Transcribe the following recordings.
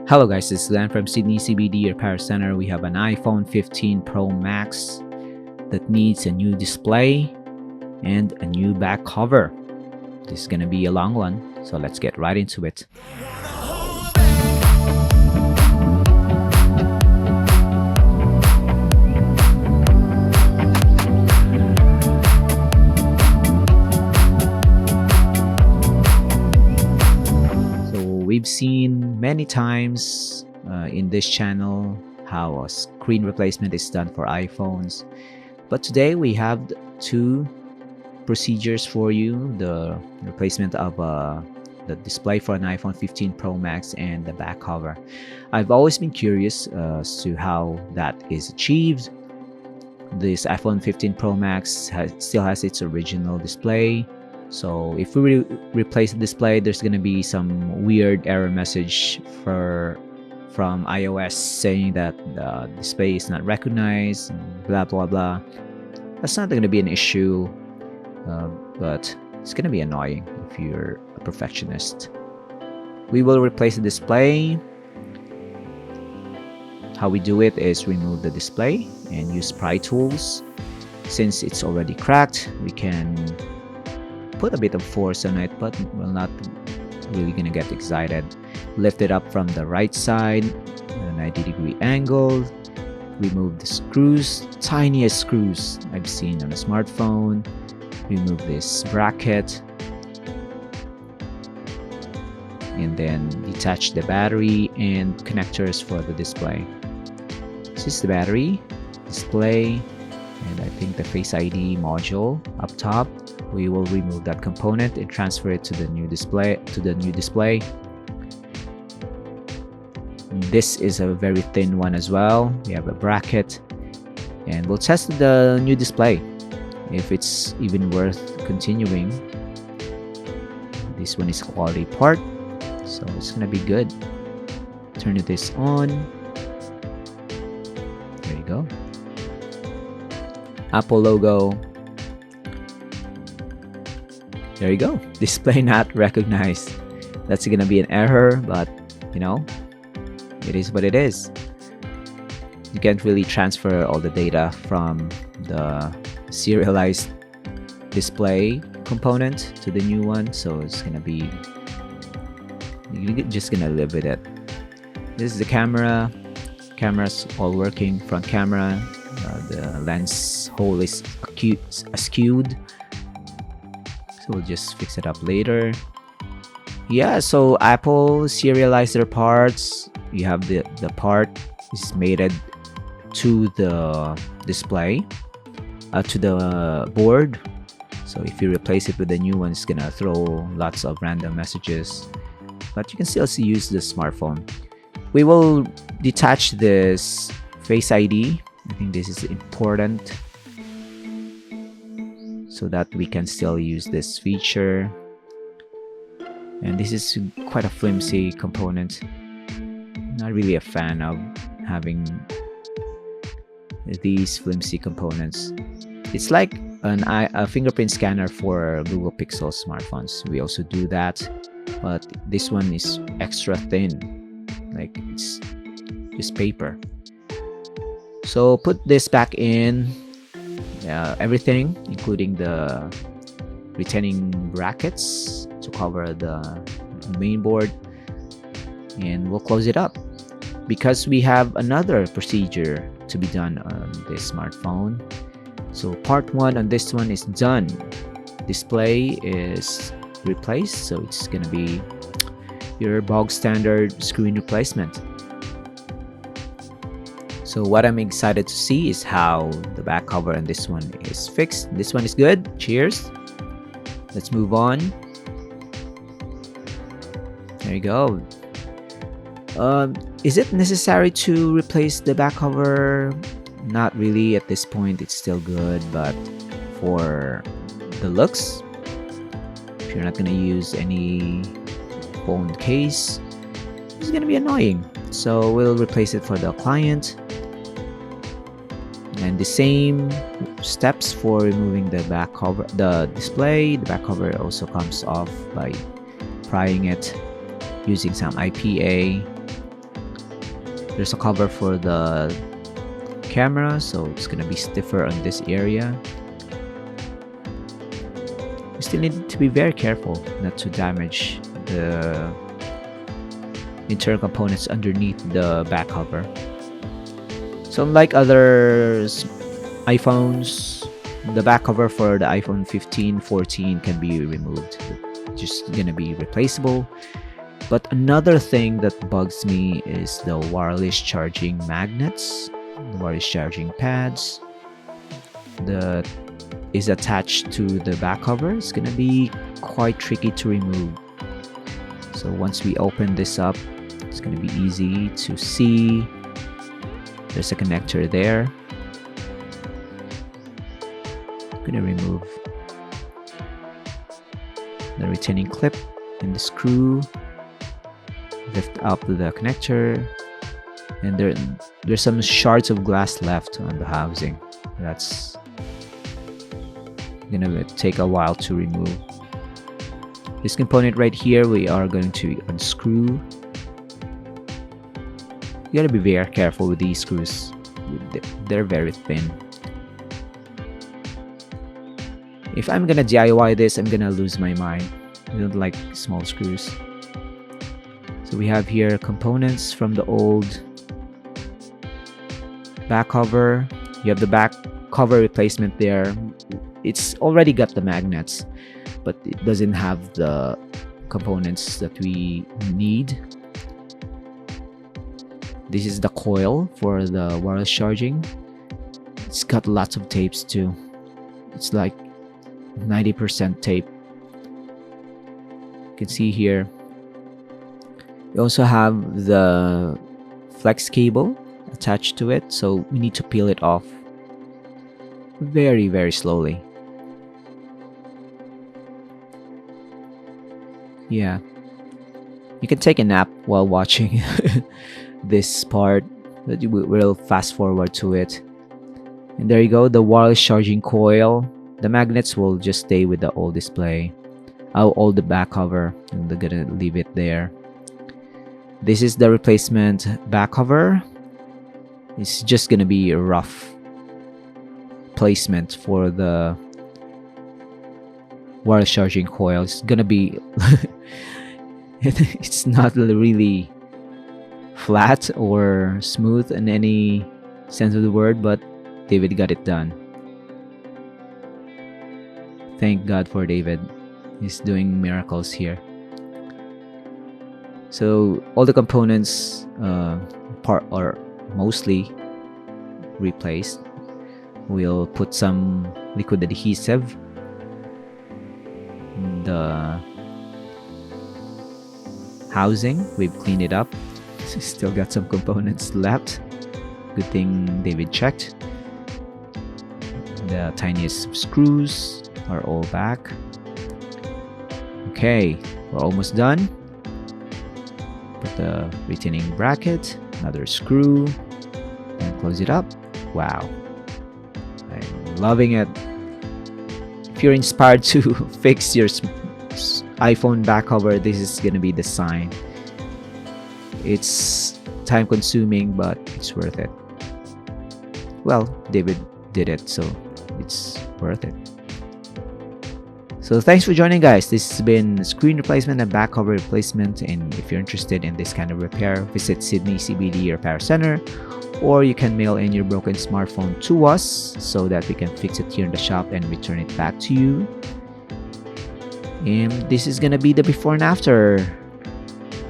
Hello guys, this is Glenn from Sydney CBD, your power center. We have an iPhone 15 Pro Max that needs a new display and a new back cover. This is going to be a long one, so let's get right into it. We've seen many times in this channel how a screen replacement is done for iPhones, but today we have two procedures for you: the replacement of the display for an iPhone 15 Pro Max and the back cover. I've always been curious as to how that is achieved. This iPhone 15 Pro Max still has its original display. So if we replace the display, there's going to be some weird error message from iOS saying that the display is not recognized, blah blah blah. That's not going to be an issue, but it's going to be annoying if you're a perfectionist. We will replace the display. How we do it is remove the display and use pry tools. Since it's already cracked, we can put a bit of force on it, but we're not really gonna get excited. Lift it up from the right side at a 90-degree angle. Remove the screws, tiniest screws I've seen on a smartphone. Remove this bracket and then detach the battery and connectors for the display. This is the battery, display, and I think the Face ID module up top. We will remove that component and transfer it to the new display. This is a very thin one as well. We have a bracket, and we'll test the new display if it's even worth continuing. This one is a quality part, so it's gonna be good. Turn this on. There you go. Apple logo. There you go. Display not recognized. That's gonna be an error, but you know, it is what it is. You can't really transfer all the data from the serialized display component to the new one, so it's gonna be, you're just gonna live with it. This is the camera. Camera's all working. Front camera. The lens hole is skewed. We'll just fix it up later. Yeah, so Apple serialized their parts. You have the part is mated to the display, to the board. So if you replace it with the new one, it's gonna throw lots of random messages, but you can still use the smartphone. We will detach this Face ID. I think this is important, so that we can still use this feature. And this is quite a flimsy component. Not really a fan of having these flimsy components. It's like a fingerprint scanner for Google Pixel smartphones. We also do that, but this one is extra thin, like it's just paper. So put this back in. Everything, including the retaining brackets to cover the main board, and we'll close it up because we have another procedure to be done on this smartphone. So part one on this one is done. Display is replaced, so it's gonna be your bog standard screen replacement. So what I'm excited to see is how the back cover on this one is fixed. This one is good. Cheers. Let's move on. There you go. Is it necessary to replace the back cover? Not really at this point. It's still good, but for the looks, if you're not gonna use any phone case, it's gonna be annoying. So we'll replace it for the client. And the same steps for removing the back cover, the display. The back cover also comes off by prying it using some IPA There's a cover for the camera, so it's gonna be stiffer on this area. You still need to be very careful not to damage the internal components underneath the back cover. So unlike other iPhones, the back cover for the iPhone 15, 14 can be removed. It's just gonna be replaceable. But another thing that bugs me is the wireless charging magnets, the wireless charging pads that is attached to the back cover. It's gonna be quite tricky to remove. So once we open this up, it's gonna be easy to see. There's a connector there. I'm gonna remove the retaining clip and the screw. Lift up the connector, and there's some shards of glass left on the housing. That's gonna take a while to remove. This component right here, we are going to unscrew. You gotta be very careful with these screws. They're very thin. If I'm gonna DIY this, I'm gonna lose my mind. I don't like small screws. So we have here components from the old back cover. You have the back cover replacement there. It's already got the magnets, but it doesn't have the components that we need. This is the coil for the wireless charging. It's got lots of tapes too. It's like 90% tape. You can see here. We also have the flex cable attached to it, so we need to peel it off very, very slowly. Yeah. You can take a nap while watching this part, but we'll fast forward to it. And there you go, the wireless charging coil. The magnets will just stay with the old display. All the back cover, and they're gonna leave it there. This is the replacement back cover. It's just gonna be a rough placement for the wireless charging coil. It's gonna be it's not really flat or smooth in any sense of the word, but David got it done. Thank God for David. He's doing miracles here. So all the components part are mostly replaced. We'll put some liquid adhesive in the housing. We've cleaned it up. Still got some components left. Good thing David checked. The tiniest screws are all back. Okay, we're almost done. Put the retaining bracket, another screw, and close it up. Wow, I'm loving it. If you're inspired to fix your iPhone back cover, this is gonna be the sign. It's time consuming, but it's worth it. Well, David did it, so it's worth it. So thanks for joining, guys. This has been screen replacement and back cover replacement, and if you're interested in this kind of repair, visit Sydney CBD Repair Center, or you can mail in your broken smartphone to us so that we can fix it here in the shop and return it back to you. And this is gonna be the before and after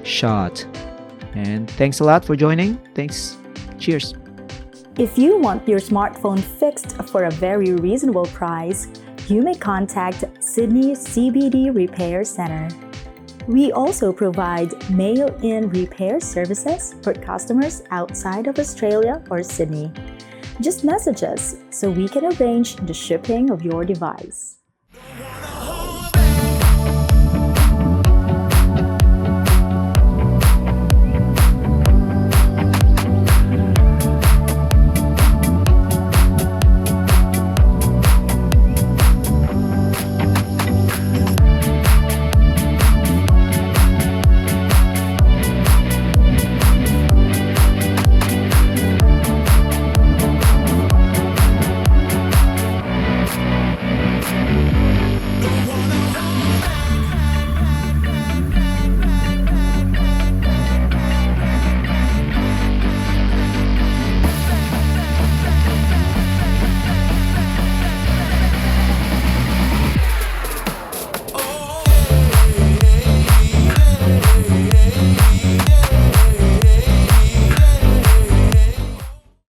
shot. And thanks a lot for joining. Thanks. Cheers. If you want your smartphone fixed for a very reasonable price, you may contact Sydney CBD Repair Center. We also provide mail-in repair services for customers outside of Australia or Sydney. Just message us so we can arrange the shipping of your device.